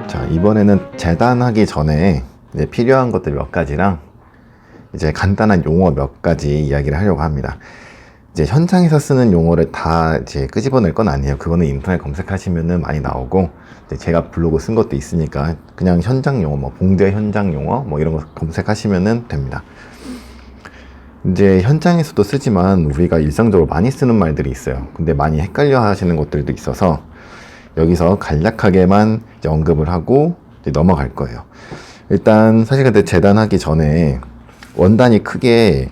자, 이번에는 재단하기 전에 이제 필요한 것들 몇 가지랑 이제 간단한 용어 몇 가지 이야기를 하려고 합니다. 이제 현장에서 쓰는 용어를 다 이제 끄집어낼 건 아니에요. 그거는 인터넷 검색하시면은 많이 나오고, 이제 제가 블로그 쓴 것도 있으니까 그냥 현장 용어, 뭐 봉제 현장 용어 뭐 이런 거 검색하시면은 됩니다. 이제 현장에서도 쓰지만 우리가 일상적으로 많이 쓰는 말들이 있어요. 근데 많이 헷갈려 하시는 것들도 있어서 여기서 간략하게만 이제 언급을 하고 이제 넘어갈 거예요. 일단 사실 근데 재단하기 전에 원단이 크게,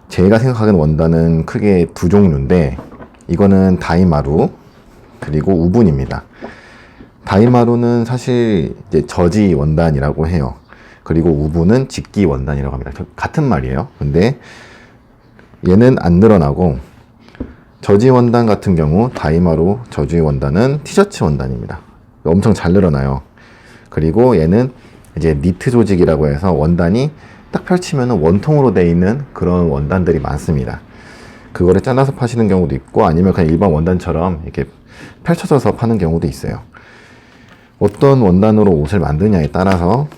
제가 생각하는 원단은 크게 두 종류인데, 이거는 다이마루 그리고 우분입니다. 다이마루는 사실 이제 저지 원단이라고 해요. 그리고 우분은 직기 원단이라고 합니다. 같은 말이에요. 근데 얘는 안 늘어나고, 저지 원단 같은 경우 다이마루 저지 원단은 티셔츠 원단입니다. 엄청 잘 늘어나요. 그리고 얘는 이제 니트 조직이라고 해서 원단이 딱 펼치면 원통으로 돼 있는 그런 원단들이 많습니다. 그거를 잘라서 파시는 경우도 있고, 아니면 그냥 일반 원단처럼 이렇게 펼쳐져서 파는 경우도 있어요. 어떤 원단으로 옷을 만드냐에 따라서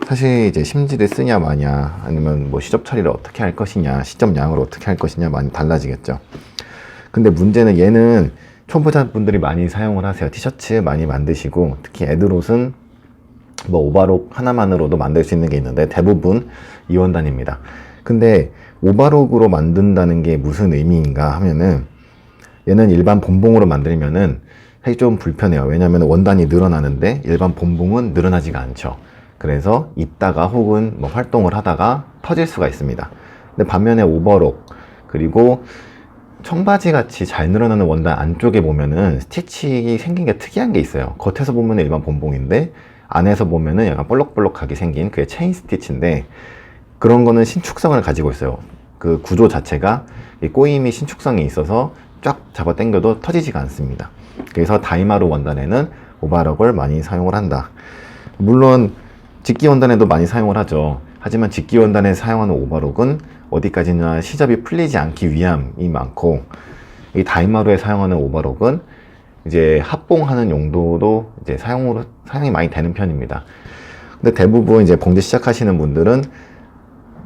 사실 이제 심지를 쓰냐 마냐, 아니면 뭐 시접 처리를 어떻게 할 것이냐, 시접량을 어떻게 할 것이냐 많이 달라지겠죠. 근데 문제는 얘는 초보자분들이 많이 사용을 하세요. 티셔츠 많이 만드시고, 특히 애들 옷은 뭐 오바록 하나만으로도 만들 수 있는 게 있는데 대부분 이 원단입니다. 근데 오바록으로 만든다는 게 무슨 의미인가 하면은, 얘는 일반 본봉으로 만들면은 사실 좀 불편해요. 왜냐면 원단이 늘어나는데 일반 본봉은 늘어나지가 않죠. 그래서 입다가 혹은 뭐 활동을 하다가 터질 수가 있습니다. 근데 반면에 오버록, 그리고 청바지 같이 잘 늘어나는 원단 안쪽에 보면은 스티치 생긴 게 특이한 게 있어요. 겉에서 보면 일반 본봉인데 안에서 보면은 약간 볼록볼록하게 생긴, 그게 체인 스티치인데, 그런 거는 신축성을 가지고 있어요. 그 구조 자체가 이 꼬임이 신축성이 있어서 쫙 잡아 당겨도 터지지가 않습니다. 그래서 다이마루 원단에는 오바록을 많이 사용을 한다. 물론 직기 원단에도 많이 사용을 하죠. 하지만 직기 원단에 사용하는 오바록은 어디까지나 시접이 풀리지 않기 위함이 많고, 이 다이마루에 사용하는 오바록은 이제 합봉하는 용도로 이제 사용이 많이 되는 편입니다. 근데 대부분 이제 봉제 시작하시는 분들은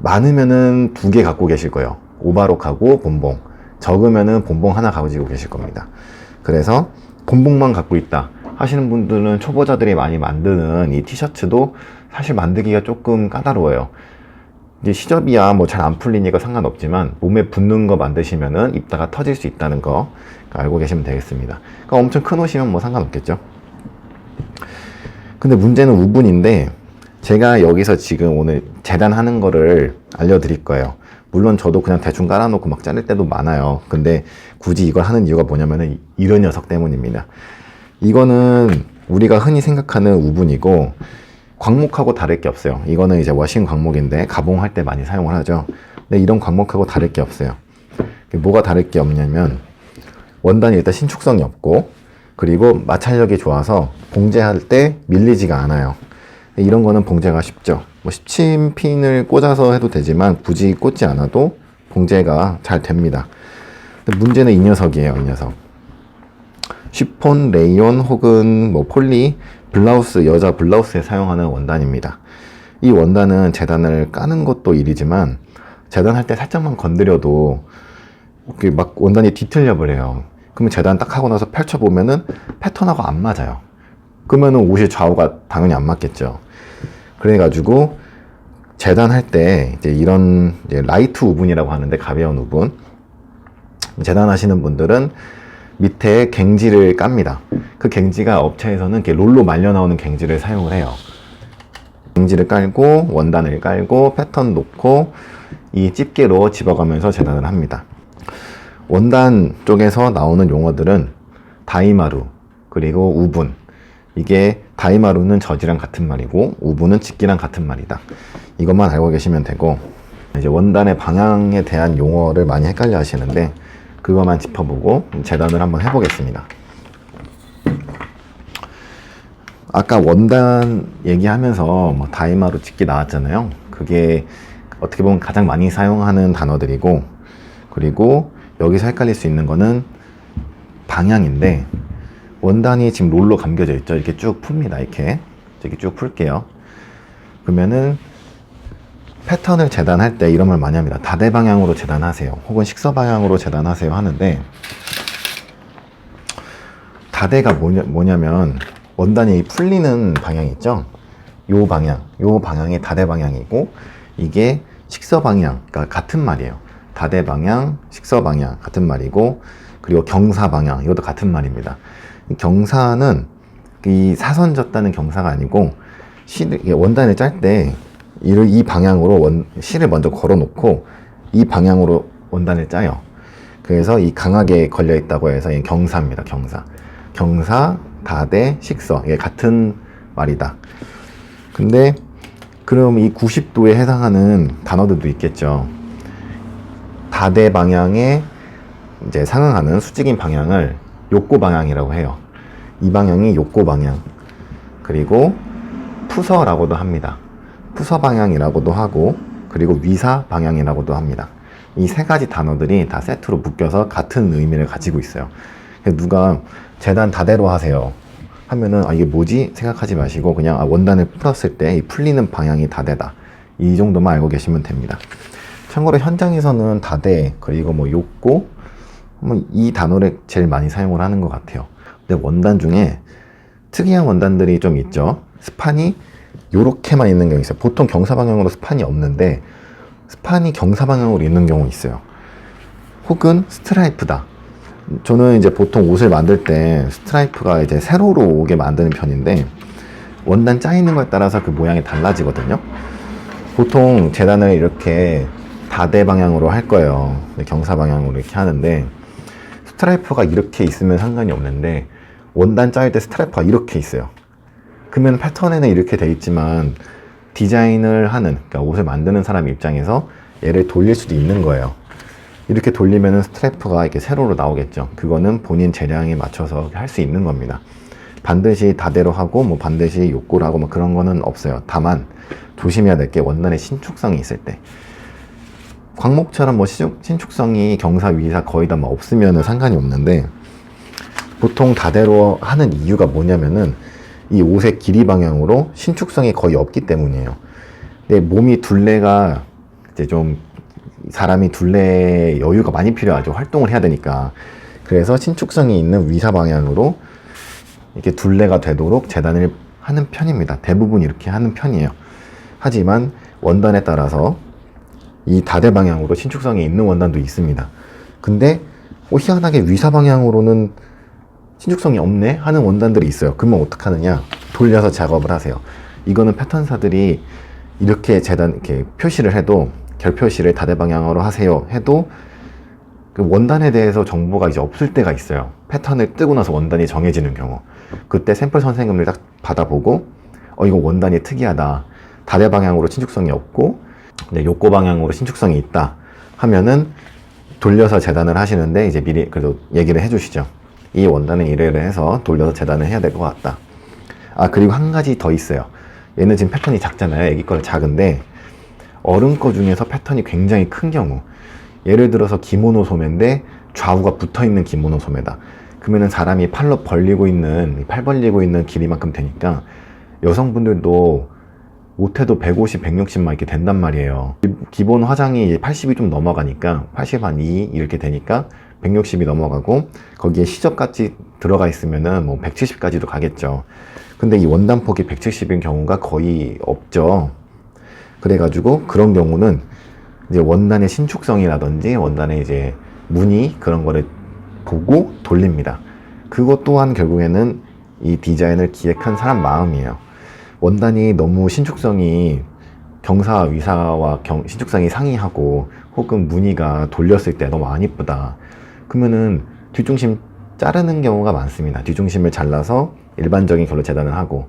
많으면은 2개 갖고 계실 거예요. 오바록하고 본봉. 적으면은 본봉 하나 가지고 계실 겁니다. 그래서 본봉만 갖고 있다 하시는 분들은, 초보자들이 많이 만드는 이 티셔츠도 사실 만들기가 조금 까다로워요. 이제 시접이야 뭐 잘 안 풀리니까 상관없지만, 몸에 붙는 거 만드시면은 입다가 터질 수 있다는 거 알고 계시면 되겠습니다. 그러니까 엄청 큰 옷이면 뭐 상관없겠죠. 근데 문제는 우분인데, 제가 여기서 지금 오늘 재단하는 거를 알려드릴 거예요. 물론 저도 그냥 대충 깔아놓고 막 자를 때도 많아요. 근데 굳이 이걸 하는 이유가 뭐냐면은 이런 녀석 때문입니다. 이거는 우리가 흔히 생각하는 우분이고, 광목하고 다를 게 없어요. 이거는 이제 워싱 광목인데 가봉할 때 많이 사용을 하죠. 근데 이런 광목하고 다를 게 없어요. 뭐가 다를 게 없냐면, 원단이 일단 신축성이 없고, 그리고 마찰력이 좋아서 봉제할 때 밀리지가 않아요. 이런 거는 봉제가 쉽죠. 뭐 십침핀을 꽂아서 해도 되지만 굳이 꽂지 않아도 봉제가 잘 됩니다. 근데 문제는 이 녀석이에요. 이 녀석. 쉬폰, 레이온 혹은 뭐 폴리, 블라우스, 여자 블라우스에 사용하는 원단입니다. 이 원단은 재단을 까는 것도 일이지만, 재단할 때 살짝만 건드려도 막 원단이 뒤틀려 버려요. 그러면 재단 딱 하고 나서 펼쳐보면은 패턴하고 안 맞아요. 그러면은 옷이 좌우가 당연히 안 맞겠죠. 그래가지고 재단할 때 이제 이런 이제 라이트 우분이라고 하는데, 가벼운 우분, 재단하시는 분들은 밑에 갱지를 깝니다. 그 갱지가 업체에서는 이렇게 롤로 말려 나오는 갱지를 사용을 해요. 갱지를 깔고 원단을 깔고 패턴 놓고 이 집게로 집어가면서 재단을 합니다. 원단 쪽에서 나오는 용어들은 다이마루 그리고 우분, 이게 다이마루는 저지랑 같은 말이고 우분은 직기랑 같은 말이다. 이것만 알고 계시면 되고, 이제 원단의 방향에 대한 용어를 많이 헷갈려 하시는데 그것만 짚어보고 재단을 한번 해보겠습니다. 아까 원단 얘기하면서 뭐 다이마루, 직기 나왔잖아요. 그게 어떻게 보면 가장 많이 사용하는 단어들이고, 그리고 여기서 헷갈릴 수 있는 거는 방향인데, 원단이 지금 롤로 감겨져 있죠. 이렇게 쭉 풉니다. 이렇게 쭉 풀게요. 그러면은 패턴을 재단할 때 이런 말 많이 합니다. 다대 방향으로 재단하세요. 혹은 식서 방향으로 재단하세요 하는데, 다대가 뭐냐면 원단이 풀리는 방향이 있죠. 요 방향이 다대 방향이고, 이게 식서 방향, 그러니까 같은 말이에요. 다대 방향, 식서 방향 같은 말이고, 그리고 경사 방향, 이것도 같은 말입니다. 이 경사는 이 사선 졌다는 경사가 아니고, 원단을 짤 때 이 방향으로 실을 먼저 걸어 놓고 이 방향으로 원단을 짜요. 그래서 이 강하게 걸려 있다고 해서 이 경사입니다. 경사, 다대, 식서, 이게 같은 말이다. 근데 그럼 이 90도에 해당하는 단어들도 있겠죠. 다대 방향에 이제 상응하는 수직인 방향을 욕구 방향이라고 해요. 이 방향이 욕구 방향. 그리고 푸서라고도 합니다. 푸서 방향이라고도 하고, 그리고 위사 방향이라고도 합니다. 이 세 가지 단어들이 다 세트로 묶여서 같은 의미를 가지고 있어요. 누가 재단 다대로 하세요 하면은 이게 뭐지 생각하지 마시고 그냥 원단을 풀었을 때 이 풀리는 방향이 다대다, 이 정도만 알고 계시면 됩니다. 참고로 현장에서는 다대, 그리고 뭐 욕구, 이 단어를 제일 많이 사용을 하는 것 같아요. 근데 원단 중에 특이한 원단들이 좀 있죠. 스판이 요렇게만 있는 경우 있어요. 보통 경사 방향으로 스판이 없는데 스판이 경사 방향으로 있는 경우 있어요. 혹은 스트라이프다. 저는 이제 보통 옷을 만들 때 스트라이프가 이제 세로로 오게 만드는 편인데, 원단 짜 있는 거에 따라서 그 모양이 달라지거든요. 보통 재단을 이렇게 다대 방향으로 할 거예요. 경사 방향으로 이렇게 하는데, 스트라이프가 이렇게 있으면 상관이 없는데 원단 짜일 때 스트라이프가 이렇게 있어요. 그러면 패턴에는 이렇게 돼 있지만 디자인을 하는, 그러니까 옷을 만드는 사람 입장에서 얘를 돌릴 수도 있는 거예요. 이렇게 돌리면은 스트래프가 이렇게 세로로 나오겠죠. 그거는 본인 재량에 맞춰서 할 수 있는 겁니다. 반드시 다대로 하고 뭐 반드시 욕구를 하고 뭐 그런 거는 없어요. 다만 조심해야 될 게 원단의 신축성이 있을 때, 광목처럼 뭐 신축성이 경사 위사 거의 다 뭐 없으면은 상관이 없는데, 보통 다대로 하는 이유가 뭐냐면은 이 옷의 길이 방향으로 신축성이 거의 없기 때문이에요. 근데 몸이 둘레가 이제 좀, 사람이 둘레에 여유가 많이 필요하죠. 활동을 해야 되니까. 그래서 신축성이 있는 위사 방향으로 이렇게 둘레가 되도록 재단을 하는 편입니다. 대부분 이렇게 하는 편이에요. 하지만 원단에 따라서 이 다대 방향으로 신축성이 있는 원단도 있습니다. 근데 희한하게 위사 방향으로는 신축성이 없네 하는 원단들이 있어요. 그러면 어떡하느냐? 돌려서 작업을 하세요. 이거는 패턴사들이 이렇게 이렇게 표시를 해도, 결표시를 다대 방향으로 하세요 해도 그 원단에 대해서 정보가 이제 없을 때가 있어요. 패턴을 뜨고 나서 원단이 정해지는 경우, 그때 샘플 선생님을 딱 받아보고 이거 원단이 특이하다, 다대 방향으로 신축성이 없고 욕구 방향으로 신축성이 있다 하면은 돌려서 재단을 하시는데, 이제 미리 그래도 얘기를 해주시죠. 이 원단은 이래를 해서 돌려서 재단을 해야 될 것 같다. 그리고 한 가지 더 있어요. 얘는 지금 패턴이 작잖아요. 애기 거는 작은데 어른 거 중에서 패턴이 굉장히 큰 경우, 예를 들어서 기모노 소매인데 좌우가 붙어있는 기모노 소매다. 그러면은 사람이 팔 벌리고 있는 길이만큼 되니까 여성분들도 못해도 150, 160만 이렇게 된단 말이에요. 기본 화장이 80이 좀 넘어가니까 80 한 2 이렇게 되니까 160이 넘어가고, 거기에 시접까지 들어가 있으면은 뭐 170까지도 가겠죠. 근데 이 원단폭이 170인 경우가 거의 없죠. 그래가지고 그런 경우는 이제 원단의 신축성이라든지 원단의 이제 무늬, 그런 거를 보고 돌립니다. 그것 또한 결국에는 이 디자인을 기획한 사람 마음이에요. 원단이 너무 신축성이 경사 위사와 신축성이 상이하고, 혹은 무늬가 돌렸을 때 너무 안 이쁘다 그러면은 뒷중심 자르는 경우가 많습니다. 뒷중심을 잘라서 일반적인 결로 재단을 하고,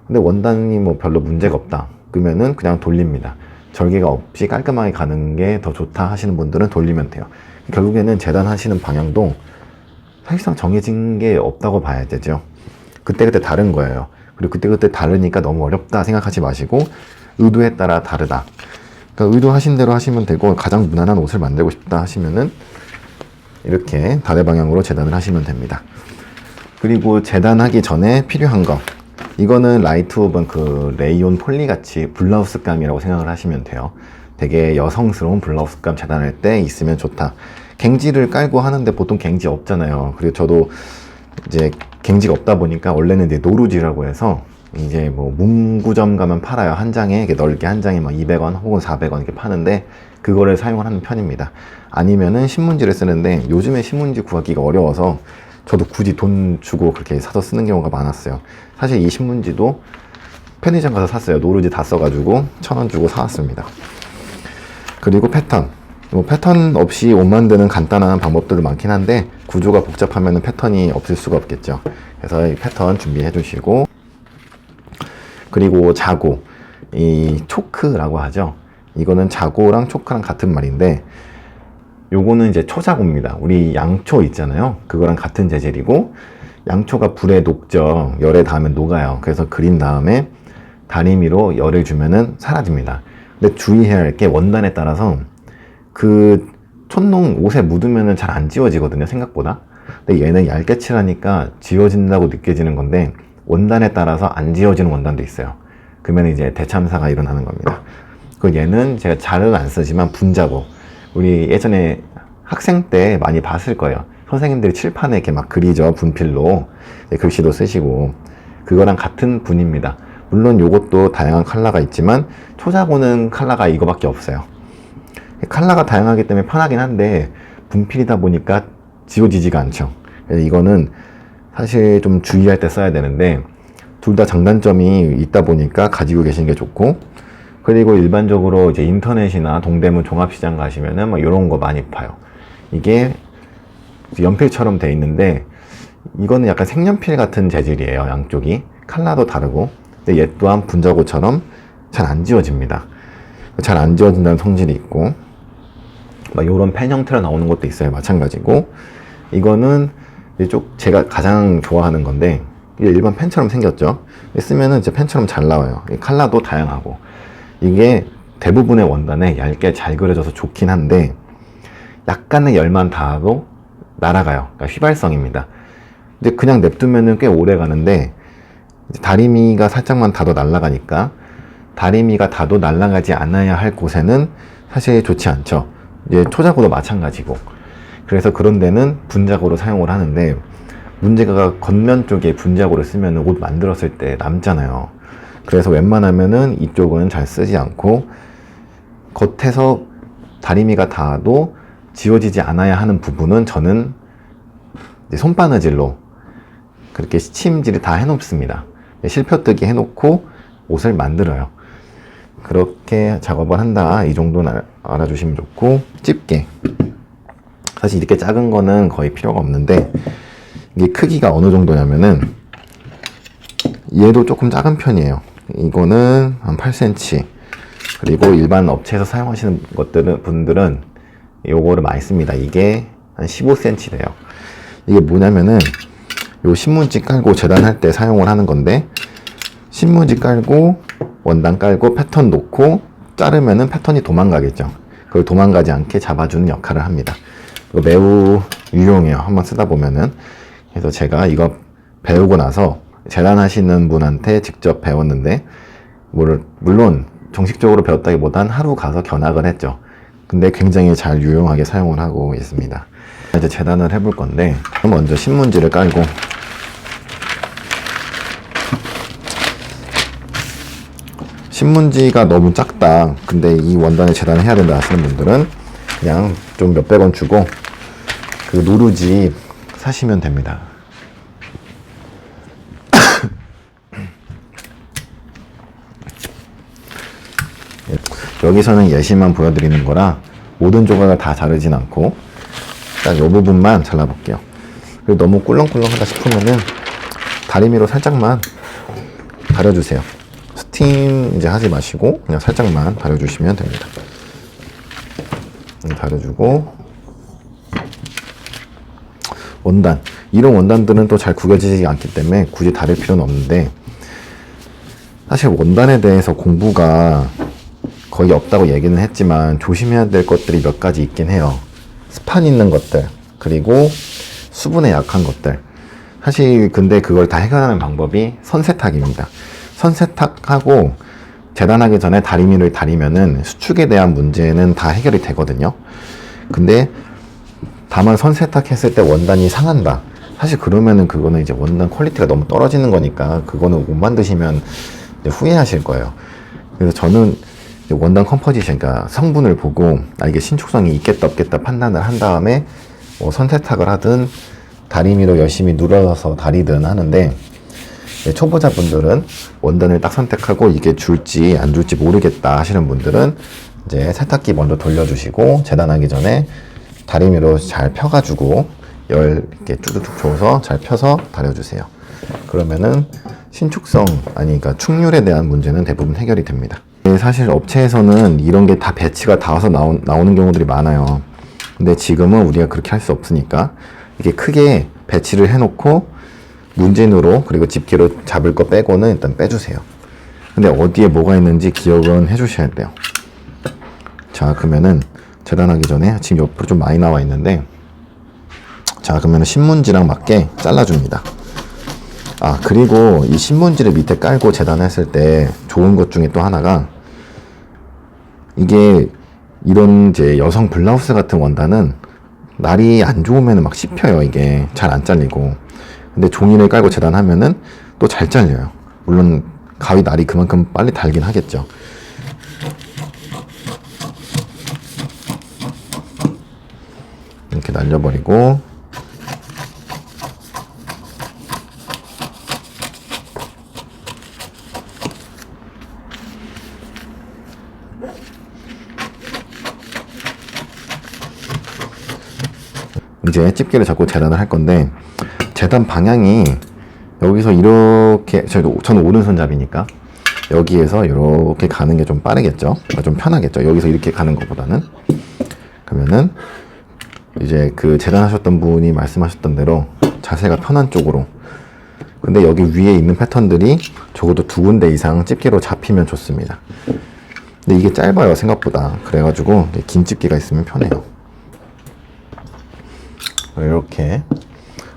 근데 원단이 뭐 별로 문제가 없다 그러면은 그냥 돌립니다. 절개가 없이 깔끔하게 가는 게 더 좋다 하시는 분들은 돌리면 돼요. 결국에는 재단하시는 방향도 사실상 정해진 게 없다고 봐야 되죠. 그때그때 다른 거예요. 그리고 그때그때 다르니까 너무 어렵다 생각하지 마시고, 의도에 따라 다르다, 그러니까 의도하신 대로 하시면 되고, 가장 무난한 옷을 만들고 싶다 하시면은 이렇게 다대 방향으로 재단을 하시면 됩니다. 그리고 재단하기 전에 필요한 거, 이거는 라이트 오븐 그 레이온 폴리 같이 블라우스감이라고 생각을 하시면 돼요. 되게 여성스러운 블라우스감 재단할 때 있으면 좋다. 갱지를 깔고 하는데 보통 갱지 없잖아요. 그리고 저도 이제 갱지가 없다 보니까 원래는 이제 노루지라고 해서 이제 뭐 문구점 가면 팔아요. 한 장에 이렇게 넓게 한 장에 막 200원 혹은 400원 이렇게 파는데 그거를 사용을 하는 편입니다. 아니면은 신문지를 쓰는데 요즘에 신문지 구하기가 어려워서 저도 굳이 돈 주고 그렇게 사서 쓰는 경우가 많았어요. 사실 이 신문지도 편의점 가서 샀어요. 노루지 다 써가지고 1,000원 주고 사왔습니다. 그리고 패턴. 뭐 패턴 없이 옷 만드는 간단한 방법들도 많긴 한데 구조가 복잡하면 패턴이 없을 수가 없겠죠. 그래서 이 패턴 준비해 주시고, 그리고 자고, 이 초크라고 하죠. 이거는 자고랑 초크랑 같은 말인데 요거는 이제 초자고입니다. 우리 양초 있잖아요. 그거랑 같은 재질이고, 양초가 불에 녹죠. 열에 닿으면 녹아요. 그래서 그린 다음에 다리미로 열을 주면은 사라집니다. 근데 주의해야 할 게 원단에 따라서 그 촛농 옷에 묻으면은 잘 안 지워지거든요, 생각보다. 근데 얘는 얇게 칠하니까 지워진다고 느껴지는 건데 원단에 따라서 안 지워지는 원단도 있어요. 그러면 이제 대참사가 일어나는 겁니다. 그 얘는 제가 잘은 안 쓰지만 분자고, 우리 예전에 학생 때 많이 봤을 거예요. 선생님들이 칠판에 이렇게 막 그리죠, 분필로. 글씨도 쓰시고. 그거랑 같은 분입니다. 물론 요것도 다양한 컬러가 있지만 초자고는 컬러가 이거밖에 없어요. 컬러가 다양하기 때문에 편하긴 한데 분필이다 보니까 지워지지가 않죠. 그래서 이거는 사실 좀 주의할 때 써야 되는데 둘 다 장단점이 있다 보니까 가지고 계시는 게 좋고, 그리고 일반적으로 이제 인터넷이나 동대문 종합시장 가시면은 막 이런 거 많이 파요. 이게 연필처럼 돼 있는데 이거는 약간 색연필 같은 재질이에요. 양쪽이 컬러도 다르고. 근데 얘 또한 분자고처럼 잘 안 지워집니다. 잘 안 지워진다는 성질이 있고, 막 이런 펜 형태로 나오는 것도 있어요. 마찬가지고. 이거는 이쪽 제가 가장 좋아하는 건데 이게 일반 펜처럼 생겼죠. 쓰면은 이제 펜처럼 잘 나와요. 컬러도 다양하고. 이게 대부분의 원단에 얇게 잘 그려져서 좋긴 한데 약간의 열만 닿아도 날아가요. 그러니까 휘발성입니다. 근데 그냥 냅두면은 꽤 오래 가는데 다리미가 살짝만 닿아도 날아가니까, 다리미가 닿아도 날아가지 않아야 할 곳에는 사실 좋지 않죠. 이제 초자고도 마찬가지고. 그래서 그런 데는 분자고로 사용을 하는데 문제가 겉면 쪽에 분자고를 쓰면 옷 만들었을 때 남잖아요. 그래서 웬만하면은 이쪽은 잘 쓰지 않고 겉에서 다리미가 닿아도 지워지지 않아야 하는 부분은 저는 손바느질로 그렇게 스침질을 다 해놓습니다. 실펴뜨기 해놓고 옷을 만들어요. 그렇게 작업을 한다, 이 정도는 알아주시면 좋고, 집게. 사실 이렇게 작은 거는 거의 필요가 없는데 이게 크기가 어느 정도냐면은 얘도 조금 작은 편이에요. 이거는 한 8cm. 그리고 일반 업체에서 사용하시는 분들은 요거를 많이 씁니다. 이게 한 15cm 돼요. 이게 뭐냐면은 요 신문지 깔고 재단할 때 사용을 하는 건데, 신문지 깔고 원단 깔고 패턴 놓고 자르면은 패턴이 도망가겠죠. 그걸 도망가지 않게 잡아주는 역할을 합니다. 이거 매우 유용해요. 한번 쓰다 보면은. 그래서 제가 이거 배우고 나서 재단하시는 분한테 직접 배웠는데, 물론 정식적으로 배웠다기보단 하루 가서 견학을 했죠. 근데 굉장히 잘 유용하게 사용을 하고 있습니다. 이제 재단을 해볼 건데, 먼저 신문지를 깔고, 신문지가 너무 작다, 근데 이 원단에 재단을 해야 된다 하시는 분들은 그냥 좀 몇백 원 주고 그 노루지 사시면 됩니다. 여기서는 예시만 보여드리는 거라 모든 조각을 다 자르진 않고 딱 이 부분만 잘라볼게요. 그리고 너무 꿀렁꿀렁하다 싶으면은 다리미로 살짝만 다려주세요. 스팀 이제 하지 마시고 그냥 살짝만 다려주시면 됩니다. 다려주고, 원단, 이런 원단들은 또 잘 구겨지지 않기 때문에 굳이 다릴 필요는 없는데, 사실 원단에 대해서 공부가 거의 없다고 얘기는 했지만 조심해야 될 것들이 몇 가지 있긴 해요. 스판 있는 것들, 그리고 수분에 약한 것들. 사실 근데 그걸 다 해결하는 방법이 선세탁입니다. 선세탁하고 재단하기 전에 다리미를 다리면은 수축에 대한 문제는 다 해결이 되거든요. 근데 다만 선세탁했을 때 원단이 상한다. 사실 그러면은 그거는 이제 원단 퀄리티가 너무 떨어지는 거니까 그거는 못 만드시면 후회하실 거예요. 그래서 저는 원단 컴포지션, 그러니까 성분을 보고 이게 신축성이 있겠다 없겠다 판단을 한 다음에 뭐 선세탁을 하든 다리미로 열심히 눌러서 다리든 하는데, 초보자분들은 원단을 딱 선택하고 이게 줄지 안 줄지 모르겠다 하시는 분들은 이제 세탁기 먼저 돌려주시고 재단하기 전에 다리미로 잘 펴가지고 열 이렇게 쭈쭈쭈 줘서 잘 펴서 다려주세요. 그러면은 신축성, 그러니까 축률에 대한 문제는 대부분 해결이 됩니다. 사실 업체에서는 이런 게 다 배치가 닿아서 나오는 경우들이 많아요. 근데 지금은 우리가 그렇게 할 수 없으니까 이렇게 크게 배치를 해놓고 문진으로 그리고 집게로 잡을 거 빼고는 일단 빼주세요. 근데 어디에 뭐가 있는지 기억은 해주셔야 돼요. 자, 그러면은 재단하기 전에 지금 옆으로 좀 많이 나와 있는데, 자, 그러면 신문지랑 맞게 잘라줍니다. 그리고 이 신문지를 밑에 깔고 재단했을 때 좋은 것 중에 또 하나가, 이게 이런 이제 여성 블라우스 같은 원단은 날이 안 좋으면 막 씹혀요. 이게 잘 안 잘리고. 근데 종이를 깔고 재단하면은 또 잘 잘려요. 물론 가위 날이 그만큼 빨리 달긴 하겠죠. 이렇게 날려버리고, 이제 집게를 잡고 재단을 할 건데, 재단 방향이 여기서 이렇게, 저는 오른손잡이니까 여기에서 이렇게 가는 게 좀 빠르겠죠. 좀 편하겠죠. 여기서 이렇게 가는 것보다는. 그러면은 이제 그 재단하셨던 분이 말씀하셨던 대로 자세가 편한 쪽으로. 근데 여기 위에 있는 패턴들이 적어도 2군데 이상 집게로 잡히면 좋습니다. 근데 이게 짧아요, 생각보다. 그래가지고 긴 집게가 있으면 편해요. 이렇게.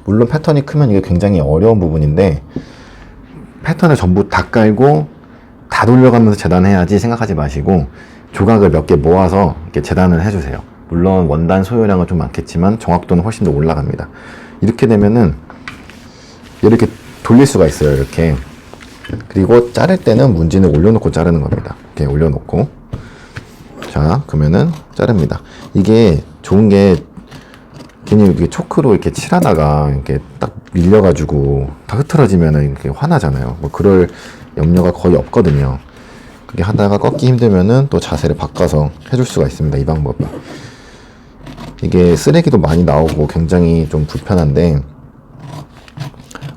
물론 패턴이 크면 이게 굉장히 어려운 부분인데, 패턴을 전부 다 깔고 다 돌려가면서 재단해야지 생각하지 마시고 조각을 몇 개 모아서 이렇게 재단을 해주세요. 물론 원단 소요량은 좀 많겠지만 정확도는 훨씬 더 올라갑니다. 이렇게 되면은 이렇게 돌릴 수가 있어요. 이렇게. 그리고 자를 때는 문진을 올려놓고 자르는 겁니다. 이렇게 올려놓고, 자, 그러면은 자릅니다. 이게 좋은 게 괜히 이렇게 초크로 이렇게 칠하다가 이렇게 딱 밀려가지고 다 흐트러지면은 이렇게 화나잖아요. 뭐 그럴 염려가 거의 없거든요. 그게 하다가 꺾기 힘들면은 또 자세를 바꿔서 해줄 수가 있습니다. 이 방법이. 이게 쓰레기도 많이 나오고 굉장히 좀 불편한데,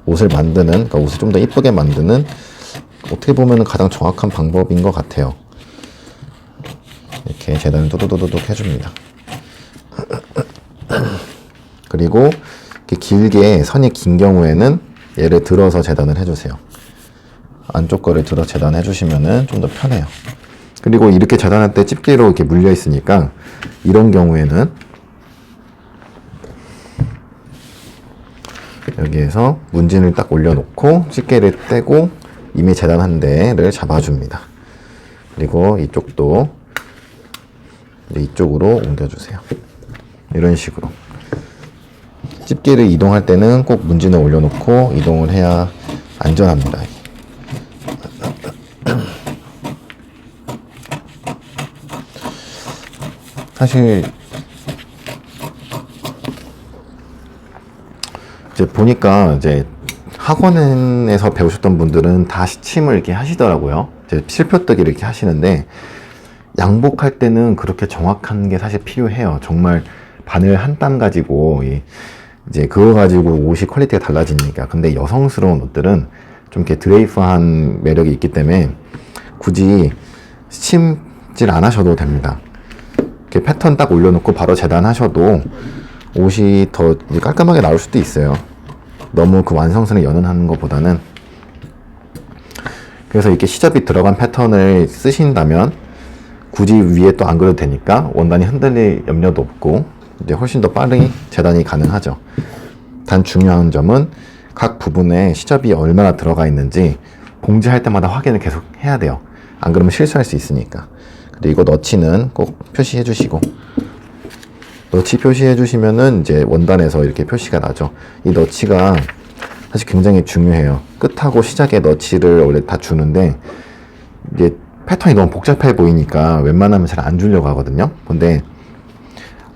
옷을 만드는, 그러니까 옷을 좀 더 이쁘게 만드는 어떻게 보면은 가장 정확한 방법인 것 같아요. 이렇게 재단을 도도도도독 해줍니다. 그리고 이렇게 길게 선이 긴 경우에는 얘를 들어서 재단을 해주세요. 안쪽 거를 들어 재단해 주시면은 좀 더 편해요. 그리고 이렇게 재단할 때 집게로 이렇게 물려 있으니까 이런 경우에는 여기에서 문진을 딱 올려놓고 집게를 떼고 이미 재단한 데를 잡아줍니다. 그리고 이쪽도 이쪽으로 옮겨주세요. 이런 식으로. 집게를 이동할 때는 꼭 문진을 올려놓고 이동을 해야 안전합니다. 사실 이제 보니까 이제 학원에서 배우셨던 분들은 다 시침을 이렇게 하시더라고요. 이제 실표뜨기 이렇게 하시는데, 양복할 때는 그렇게 정확한 게 사실 필요해요. 정말 바늘 한 땀 가지고 이제 그거 가지고 옷이 퀄리티가 달라지니까. 근데 여성스러운 옷들은 좀 이렇게 드레이프한 매력이 있기 때문에 굳이 스침질 안 하셔도 됩니다. 이렇게 패턴 딱 올려놓고 바로 재단하셔도 옷이 더 깔끔하게 나올 수도 있어요. 너무 그 완성선에 연연하는 것보다는. 그래서 이렇게 시접이 들어간 패턴을 쓰신다면 굳이 위에 또 안 그려도 되니까 원단이 흔들릴 염려도 없고 이제 훨씬 더 빠르게 재단이 가능하죠. 단 중요한 점은 각 부분에 시접이 얼마나 들어가 있는지 봉지할 때마다 확인을 계속 해야 돼요. 안 그러면 실수할 수 있으니까. 그리고 너치는 꼭 표시해 주시고, 너치 표시해 주시면은 이제 원단에서 이렇게 표시가 나죠. 이 너치가 사실 굉장히 중요해요. 끝하고 시작에 너치를 원래 다 주는데 이제 패턴이 너무 복잡해 보이니까 웬만하면 잘 안 주려고 하거든요. 근데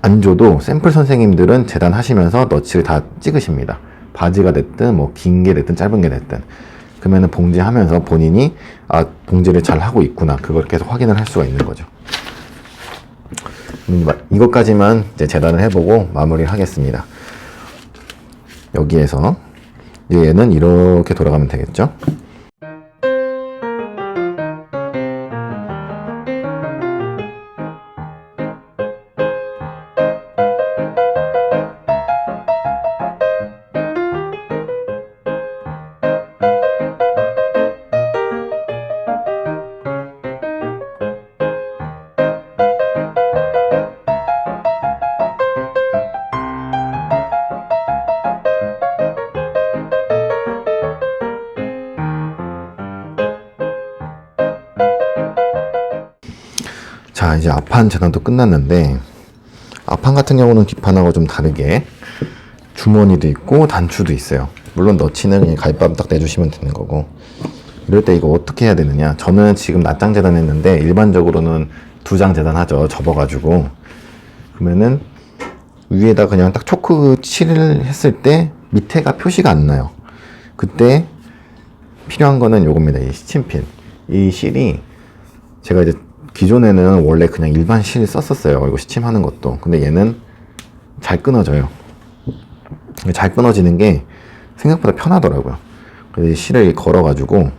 안 줘도 샘플 선생님들은 재단 하시면서 너치를 다 찍으십니다. 바지가 됐든 뭐 긴 게 됐든 짧은 게 됐든. 그러면은 봉지하면서 본인이 봉지를 잘 하고 있구나, 그걸 계속 확인을 할 수가 있는 거죠. 이것까지만 이제 재단을 해보고 마무리를 하겠습니다. 여기에서 얘는 이렇게 돌아가면 되겠죠. 자, 이제 앞판 재단도 끝났는데, 앞판 같은 경우는 뒷판하고 좀 다르게 주머니도 있고 단추도 있어요. 물론 너치는 그냥 가위밥 딱 내주시면 되는 거고, 이럴 때 이거 어떻게 해야 되느냐. 저는 지금 낱장 재단했는데 일반적으로는 2장 재단하죠. 접어가지고. 그러면은 위에다 그냥 딱 초크 칠을 했을 때 밑에가 표시가 안 나요. 그때 필요한 거는 요겁니다. 이 시침핀. 이 실이 제가 이제 기존에는 원래 그냥 일반 실 썼었어요. 이거 시침하는 것도. 근데 얘는 잘 끊어져요. 잘 끊어지는 게 생각보다 편하더라고요. 그래서 이 실을 걸어가지고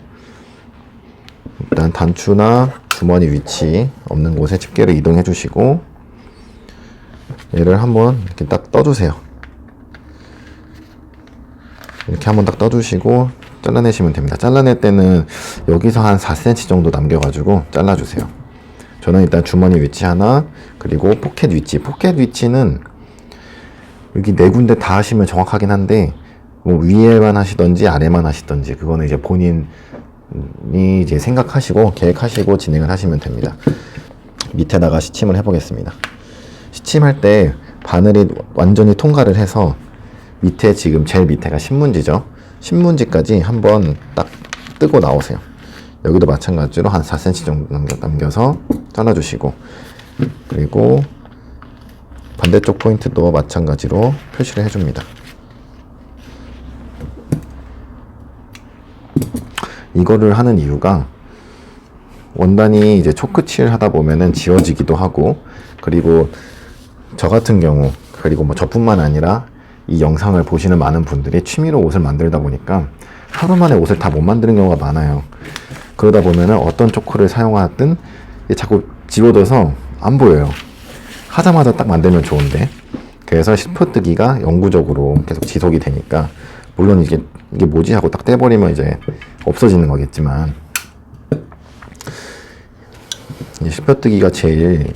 일단 단추나 주머니 위치 없는 곳에 집게를 이동해 주시고, 얘를 한번 이렇게 딱 떠주세요. 이렇게 한번 딱 떠주시고 잘라내시면 됩니다. 잘라낼 때는 여기서 한 4cm 정도 남겨가지고 잘라주세요. 저는 일단 주머니 위치 하나, 그리고 포켓 위치. 포켓 위치는 여기 4군데 다 하시면 정확하긴 한데, 뭐 위에만 하시던지 아래만 하시던지 그거는 이제 본인이 이제 생각하시고 계획하시고 진행을 하시면 됩니다. 밑에다가 시침을 해보겠습니다. 시침할 때 바늘이 완전히 통과를 해서 밑에 지금 제일 밑에가 신문지죠. 신문지까지 한번 딱 뜨고 나오세요. 여기도 마찬가지로 한 4cm 정도 남겨서 잘라주시고, 그리고 반대쪽 포인트도 마찬가지로 표시를 해줍니다. 이거를 하는 이유가 원단이 이제 초크칠 하다 보면은 지워지기도 하고, 그리고 저 같은 경우, 그리고 뭐 저뿐만 아니라 이 영상을 보시는 많은 분들이 취미로 옷을 만들다 보니까 하루 만에 옷을 다 못 만드는 경우가 많아요. 그러다 보면은 어떤 초크를 사용하든 자꾸 지워져서 안 보여요. 하자마자 딱 만들면 좋은데. 그래서 실포뜨기가 영구적으로 계속 지속이 되니까, 물론 이게 뭐지 하고 딱 떼버리면 이제 없어지는 거겠지만, 실포뜨기가 제일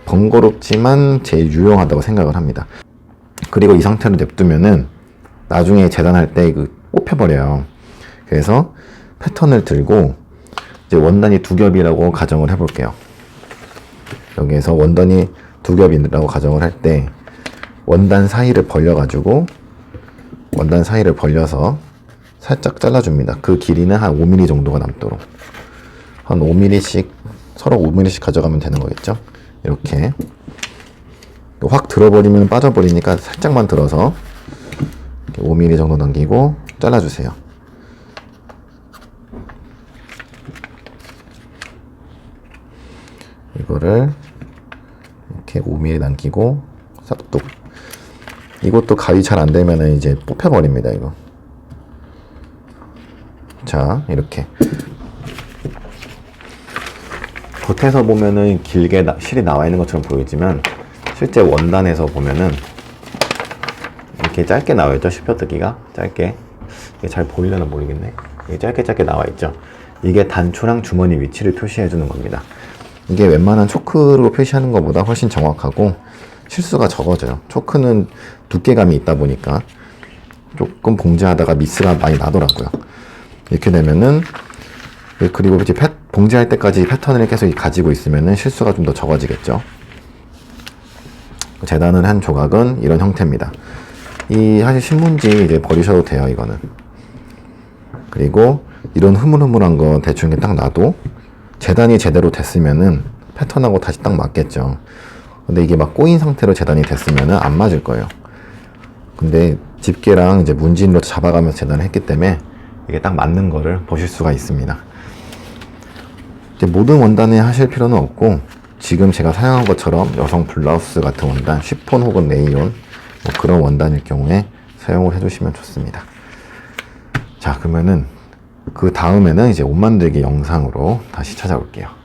번거롭지만 제일 유용하다고 생각을 합니다. 그리고 이 상태로 냅두면은 나중에 재단할 때 이거 뽑혀버려요. 그래서 패턴을 들고 이제 원단이 2겹이라고 가정을 해볼게요. 여기에서 원단이 2겹이라고 가정을 할 때 원단 사이를 벌려가지고 원단 사이를 벌려서 살짝 잘라줍니다. 그 길이는 한 5mm 정도가 남도록 한 5mm씩 서로 5mm씩 가져가면 되는 거겠죠. 이렇게 확 들어버리면 빠져버리니까 살짝만 들어서 5mm 정도 남기고 잘라주세요. 이거를 이렇게 5mm 남기고 싹둑. 이것도 가위 잘 안되면 이제 뽑혀버립니다. 이거. 자, 이렇게 겉에서 보면은 길게 실이 나와 있는 것처럼 보이지만 실제 원단에서 보면은 이렇게 짧게 나와 있죠. 실펴뜨기가 짧게. 이게 잘 보이려나 모르겠네. 이게 짧게 나와 있죠. 이게 단추랑 주머니 위치를 표시해 주는 겁니다. 이게 웬만한 초크로 표시하는 것보다 훨씬 정확하고 실수가 적어져요. 초크는 두께감이 있다 보니까 조금 봉제하다가 미스가 많이 나더라고요. 이렇게 되면은, 그리고 이제 봉제할 때까지 패턴을 계속 가지고 있으면은 실수가 좀 더 적어지겠죠. 재단을 한 조각은 이런 형태입니다. 사실 신문지 이제 버리셔도 돼요, 이거는. 그리고 이런 흐물흐물한 거 대충 딱 놔도 재단이 제대로 됐으면은 패턴하고 다시 딱 맞겠죠. 근데 이게 막 꼬인 상태로 재단이 됐으면은 안 맞을 거예요. 근데 집게랑 이제 문진으로 잡아가면서 재단을 했기 때문에 이게 딱 맞는 거를 보실 수가 있습니다. 이제 모든 원단에 하실 필요는 없고, 지금 제가 사용한 것처럼 여성 블라우스 같은 원단, 쉬폰 혹은 레이온, 뭐 그런 원단일 경우에 사용을 해주시면 좋습니다. 자, 그러면은 그 다음에는 이제 옷 만들기 영상으로 다시 찾아올게요.